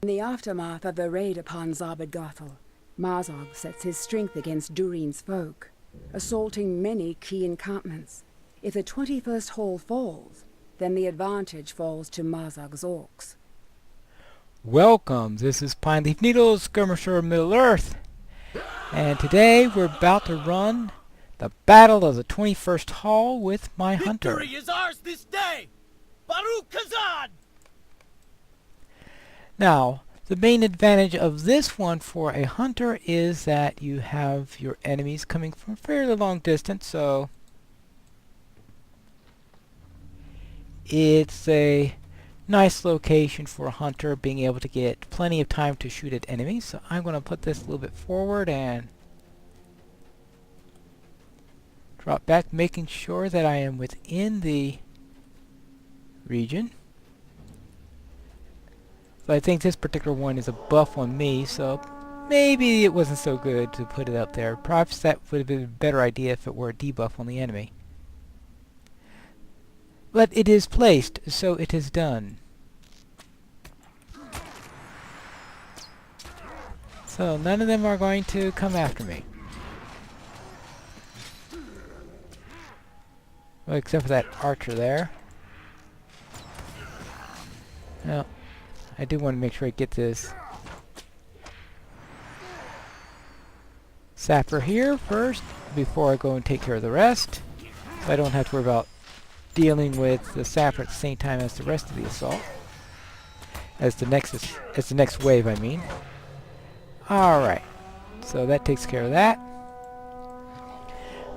In the aftermath of the raid upon Zabad-Gothel, Mazog sets his strength against Durin's folk, assaulting many key encampments. If the 21st Hall falls, then the advantage falls to Mazog's orcs. Welcome, this is Pineleaf Needles, Skirmisher of Middle-earth, and today we're about to run the Battle of the 21st Hall with my hunter. Victory is ours this day! Baruch Kazan! Now, the main advantage of this one for a hunter is that you have your enemies coming from a fairly long distance, so it's a nice location for a hunter, being able to get plenty of time to shoot at enemies. So I'm going to put this a little bit forward and drop back, making sure that I am within the region. So I think this particular one is a buff on me, so maybe it wasn't so good to put it up there. Perhaps that would have been a better idea if it were a debuff on the enemy. But it is placed, so it is done. So none of them are going to come after me. Well, except for that archer there. Well, I do want to make sure I get this sapper here first before I go and take care of the rest, so I don't have to worry about dealing with the sapper at the same time as the rest of the assault. As the next wave, I mean. Alright, so that takes care of that.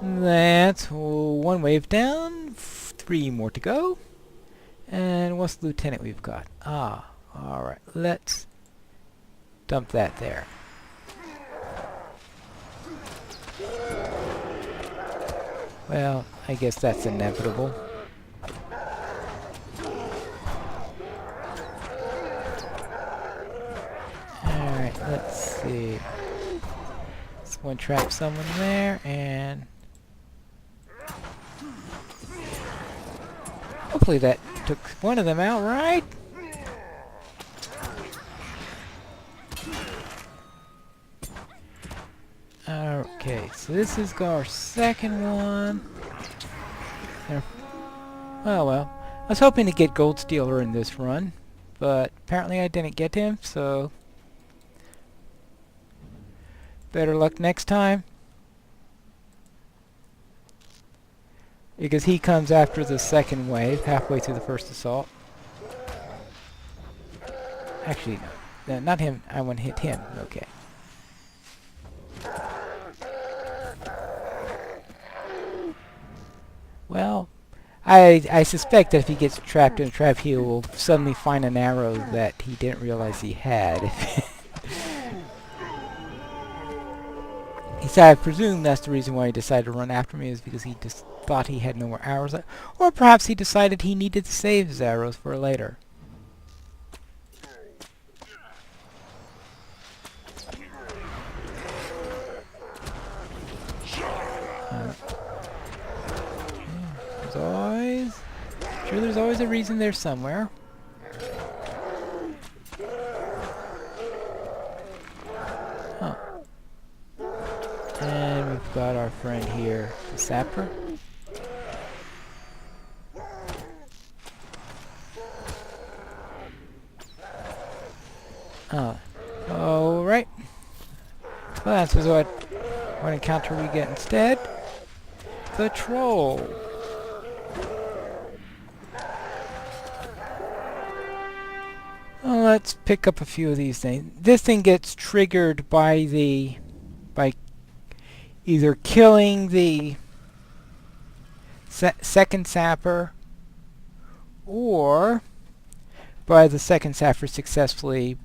That's one wave down, 3 more to go. And what's the lieutenant we've got? Alright, let's dump that there. Well, I guess that's inevitable. Alright, let's see. Let's one trap someone there, and hopefully that took one of them out, right? Okay, so this is our second one. Oh well. I was hoping to get Gold Stealer in this run, but apparently I didn't get him, so better luck next time. Because he comes after the second wave, halfway through the first assault. Actually, no, not him. I want to hit him. Okay. Well, I suspect that if he gets trapped in a trap, he will suddenly find an arrow that he didn't realize he had. So I presume that's the reason why he decided to run after me, is because he just thought he had no more arrows. Or perhaps he decided he needed to save his arrows for later. There's always a reason there somewhere. Huh. And we've got our friend here, the sapper. Alright. Well, that's what encounter we get instead. The troll. Well, let's pick up a few of these things. This thing gets triggered by either killing the second sapper, or by the second sapper successfully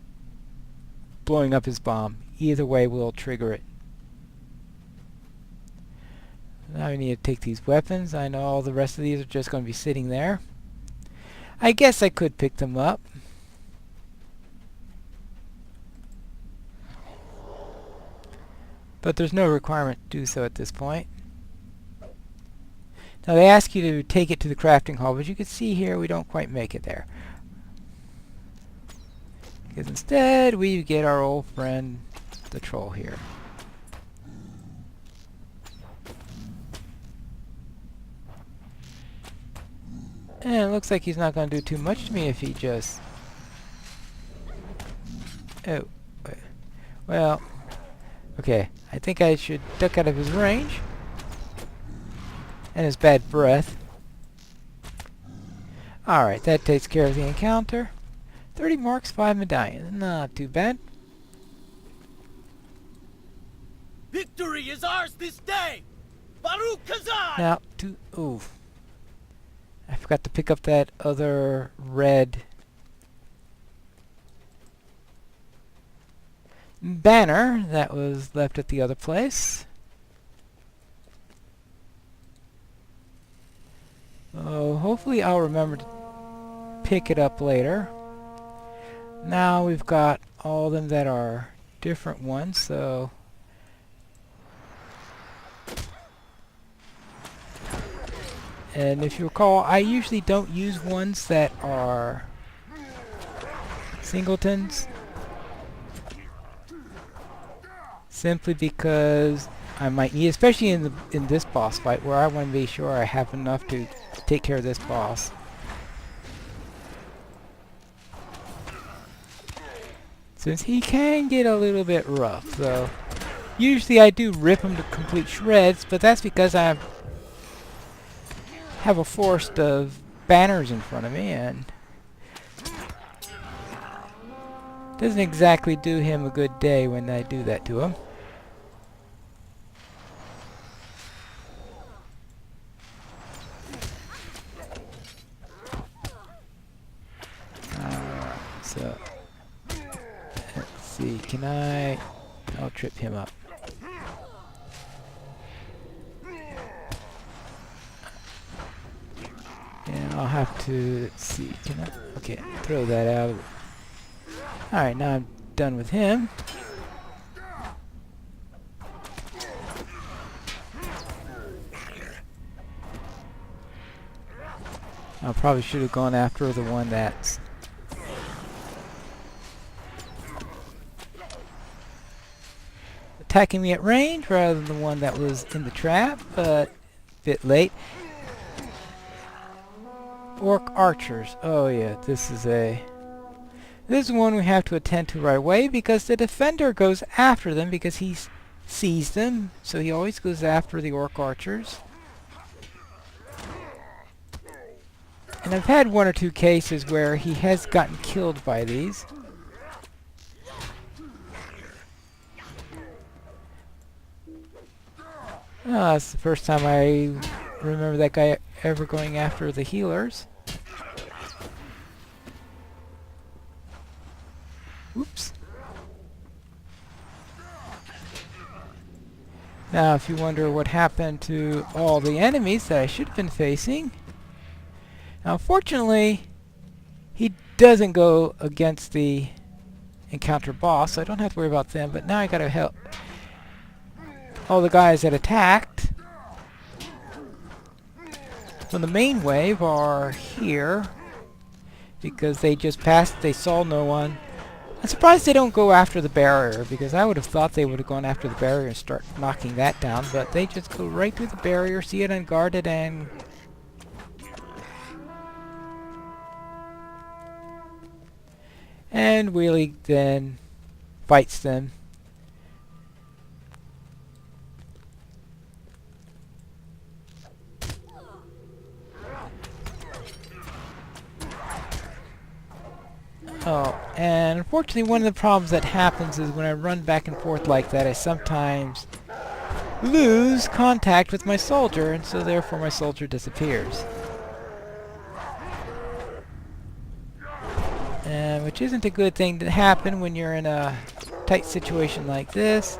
blowing up his bomb. Either way will trigger it. Now we need to take these weapons. I know all the rest of these are just going to be sitting there. I guess I could pick them up. But there's no requirement to do so at this point. Now they ask you to take it to the crafting hall, but you can see here we don't quite make it there. Because instead we get our old friend, the troll here. And it looks like he's not going to do too much to me if he just... Oh. Well. Okay. I think I should duck out of his range. And his bad breath. Alright, that takes care of the encounter. 30 marks, 5 medallions. Not too bad. Victory is ours this day! Baruch Kazan! Now, ooh. I forgot to pick up that other red banner that was left at the other place. Oh, hopefully I'll remember to pick it up later. Now we've got all of them that are different ones, so... And if you recall, I usually don't use ones that are singletons. Simply because I might need, especially in this boss fight, where I want to be sure I have enough to take care of this boss. Since he can get a little bit rough, so usually I do rip him to complete shreds, but that's because I have a forest of banners in front of me, and doesn't exactly do him a good day when I do that to him. So let's see, I'll trip him up. And I'll have to, let's see, okay, throw that out. Alright, now I'm done with him. I probably should have gone after the one that's attacking me at range rather than the one that was in the trap, but a bit late. Orc archers. Oh yeah, this is one we have to attend to right away, because the defender goes after them because he sees them, so he always goes after the orc archers. And I've had one or two cases where he has gotten killed by these. It's the first time I remember that guy ever going after the healers. Oops. Now, if you wonder what happened to all the enemies that I should have been facing, now fortunately, he doesn't go against the encounter boss, so I don't have to worry about them, but now I gotta help all the guys that attacked from the main wave are here, because they just passed, they saw no one. I'm surprised they don't go after the barrier, because I would have thought they would have gone after the barrier and start knocking that down, but they just go right through the barrier, see it unguarded, and Wheelie then fights them. Oh, and unfortunately one of the problems that happens is when I run back and forth like that, I sometimes lose contact with my soldier, and so therefore my soldier disappears. Which isn't a good thing to happen when you're in a tight situation like this.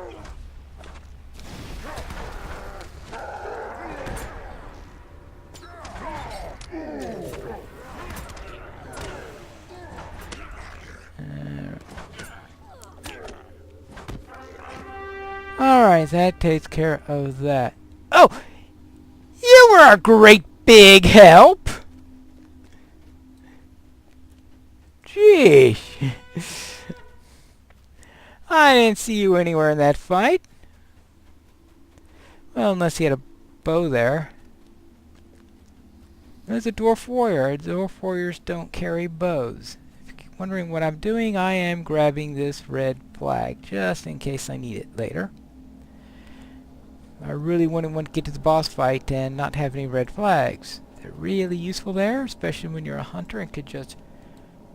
Alright, that takes care of that. Oh! You were a great big help! Jeez. I didn't see you anywhere in that fight. Well, unless he had a bow there. There's a dwarf warrior. Dwarf warriors don't carry bows. If you're wondering what I'm doing, I am grabbing this red flag, just in case I need it later. I really wouldn't want to get to the boss fight and not have any red flags. They're really useful there, especially when you're a hunter and could just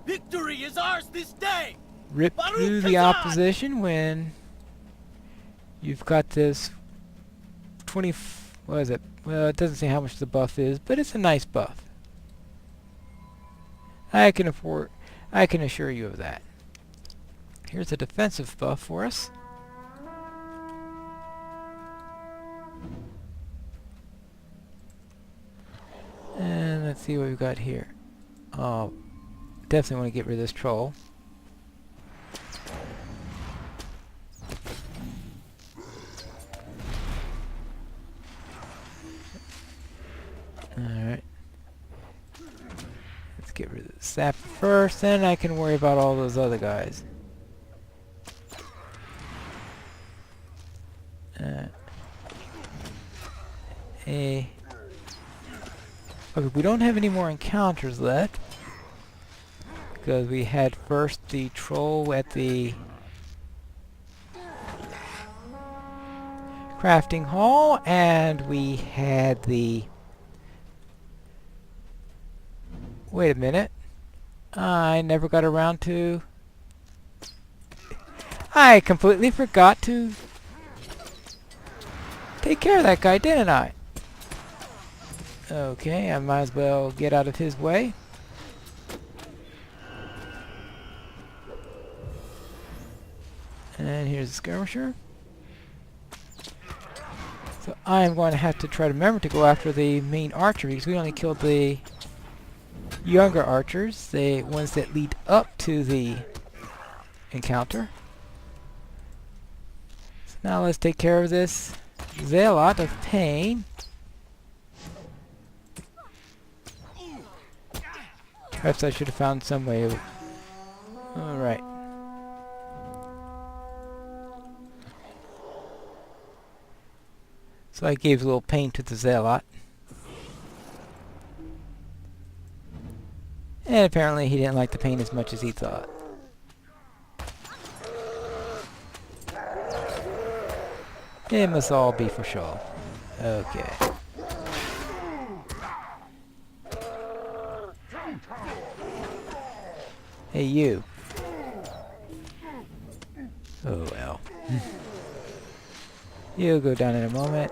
Victory is ours this day! rip through the opposition when you've got this 20... what is it? Well, it doesn't say how much the buff is, but it's a nice buff. I can assure you of that. Here's a defensive buff for us. And let's see what we've got here. Oh, definitely want to get rid of this troll. Alright. Let's get rid of the sap first, then I can worry about all those other guys. Okay, we don't have any more encounters left. Because we had first the troll at the crafting hall, and we had the... Wait a minute. I never got around to... I completely forgot to take care of that guy, didn't I? Okay, I might as well get out of his way. And here's the skirmisher. So I'm going to have to try to remember to go after the main archer, because we only killed the younger archers, the ones that lead up to the encounter. So now let's take care of this zealot of pain. Perhaps I should have found some way of... Alright. So I gave a little pain to the zealot. And apparently he didn't like the pain as much as he thought. It must all be for show. Okay. Hey, you. Oh, well. You'll go down in a moment.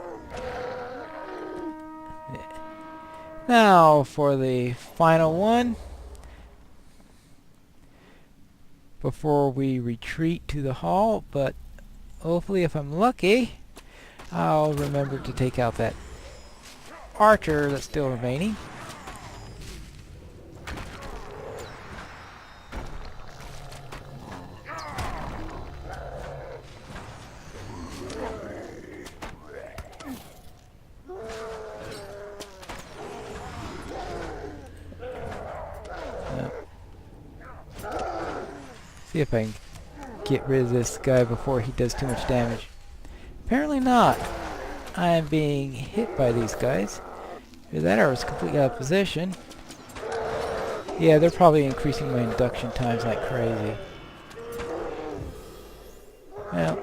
Yeah. Now, for the final one. Before we retreat to the hall, but hopefully if I'm lucky, I'll remember to take out that archer that's still remaining. See if I can get rid of this guy before he does too much damage. Apparently not. I am being hit by these guys. Either that or I was completely out of position. Yeah, they're probably increasing my induction times like crazy. Well,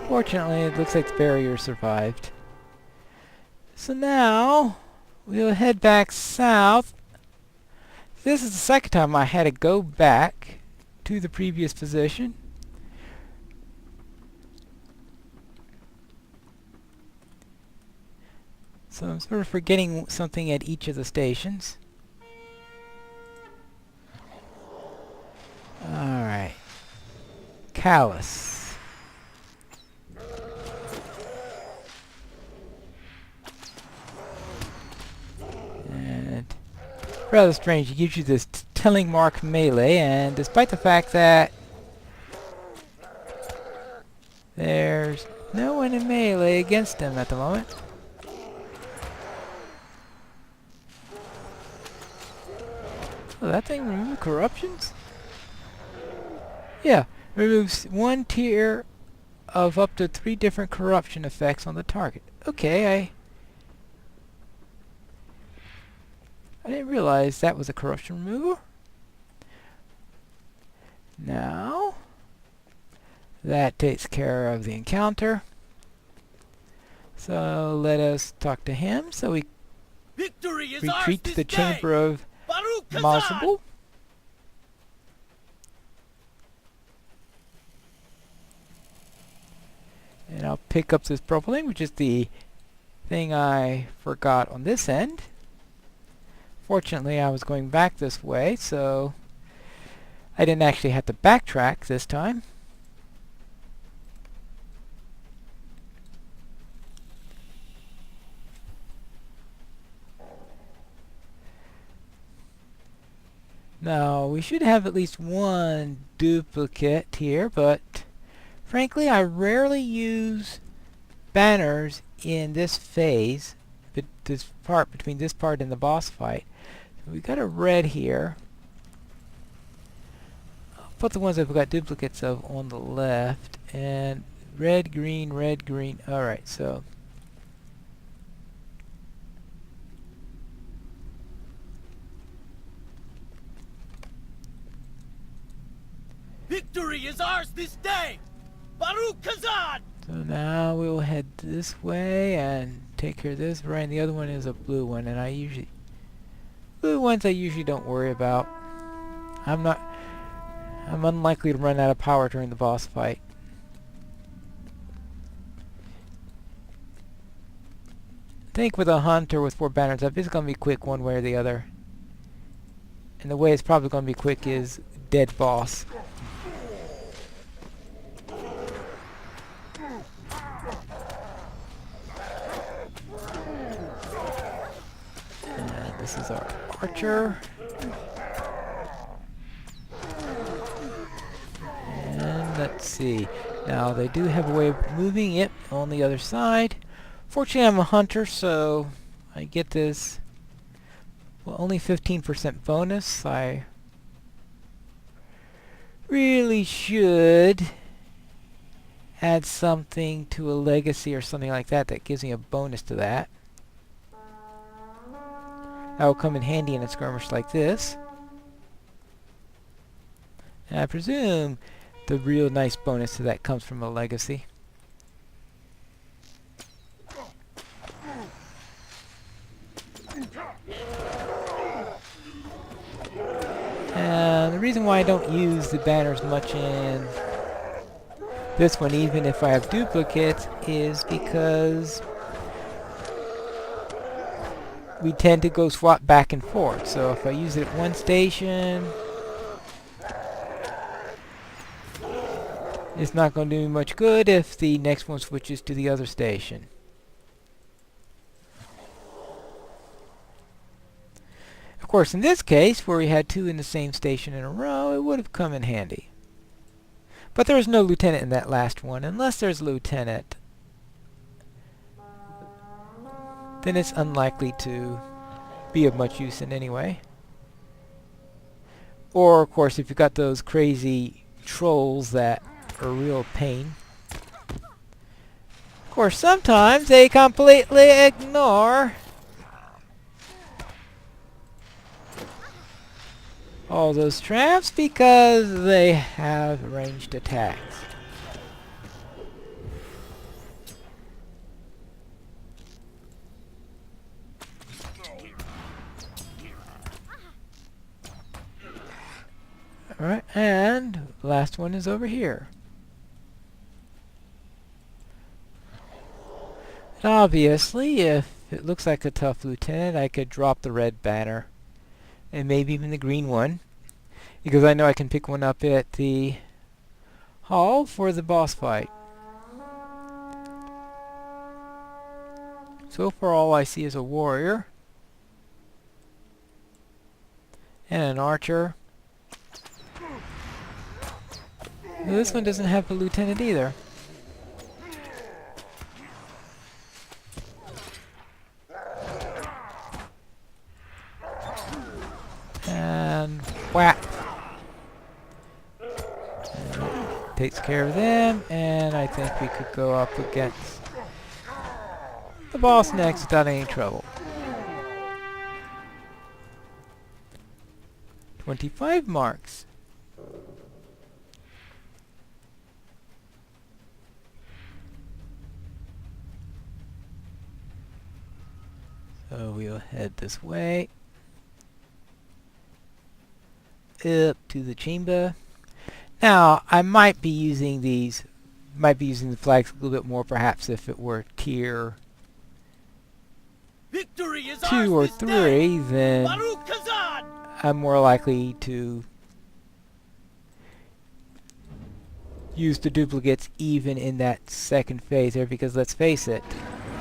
fortunately it looks like the barrier survived. So now, we'll head back south. This is the second time I had to go back to the previous position. So I'm sort of forgetting something at each of the stations. Alright. Callus. And rather strange, it gives you this telling mark melee, and despite the fact that there's no one in melee against him at the moment. Oh, that thing remove corruptions? Yeah, Removes 1 tier of up to 3 different corruption effects on the target. Okay, I didn't realize that was a corruption remover. Now, that takes care of the encounter. So let us talk to him. So we Victory is retreat to ours the this chamber day. of Baruch Kazan! Marzabul. And I'll pick up this purple thing, which is the thing I forgot on this end. Fortunately, I was going back this way, so I didn't actually have to backtrack this time. Now, we should have at least one duplicate here, but frankly, I rarely use banners in this phase, but this part, between this part and the boss fight. So we got a red here. I'll put the ones I've got duplicates of on the left, and red, green, red, green. Alright, so Victory is ours this day. Baruch Kazan! So now we will head this way and take care of this. Right, and the other one is a blue one, and blue ones I usually don't worry about. I'm unlikely to run out of power during the boss fight. I think with a hunt or with 4 banners up, it's going to be quick one way or the other. And the way it's probably going to be quick is dead boss. And this is our archer. And let's see. Now they do have a way of moving it on the other side. Fortunately, I'm a hunter, so I get this, well, only 15% bonus. I really should add something to a legacy or something like that that gives me a bonus to that. That will come in handy in a skirmish like this. And I presume the real nice bonus to that comes from a legacy. And the reason why I don't use the banners much in this one, even if I have duplicates, is because we tend to go swap back and forth. So if I use it at one station, it's not going to do me much good if the next one switches to the other station. Of course, in this case, where we had 2 in the same station in a row, it would have come in handy. But there was no lieutenant in that last one. Unless there's a lieutenant, then it's unlikely to be of much use in any way. Or, of course, if you've got those crazy trolls that are a real pain. Of course, sometimes they completely ignore all those traps because they have ranged attacks. Alright, and last one is over here. And obviously, if it looks like a tough lieutenant, I could drop the red banner. And maybe even the green one. Because I know I can pick one up at the hall for the boss fight. So far all I see is a warrior. And an archer. This one doesn't have a lieutenant either. And whack. takes care of them, and I think we could go up against the boss next without any trouble. 25 marks. So we'll head this way. Up to the chamber. Now, I might be using the flags a little bit more, perhaps if it were tier Victory is 2 or ours this day. 3, then Baruch Kazan! I'm more likely to use the duplicates even in that second phase there, because let's face it,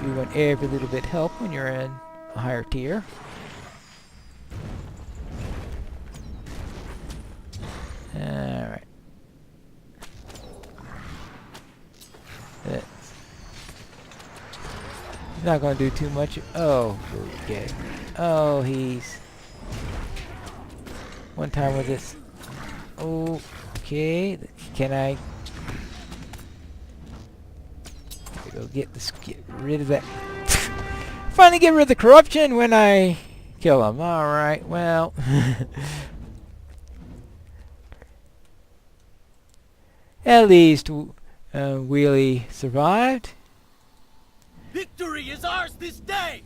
you want every little bit help when you're in a higher tier. Alright. He's not going to do too much. Oh, okay. Oh, he's... One time with this. Okay. Can I... Go get rid of that. Finally get rid of the corruption when I kill him. Alright, well... At least Wheelie survived. Victory is ours this day!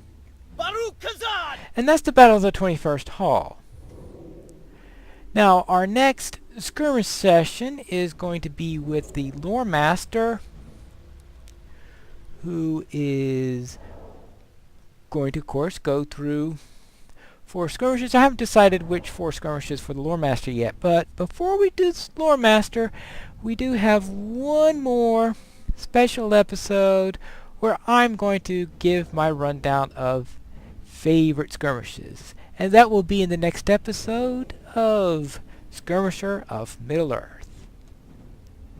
Baruch Kazan! And that's the Battle of the 21st Hall. Now, our next skirmish session is going to be with the Lore Master, who is going to, of course, go through 4 skirmishes. I haven't decided which 4 skirmishes for the Lore Master yet, but before we do Lore Master, we do have one more special episode where I'm going to give my rundown of favorite skirmishes. And that will be in the next episode of Skirmisher of Middle-earth.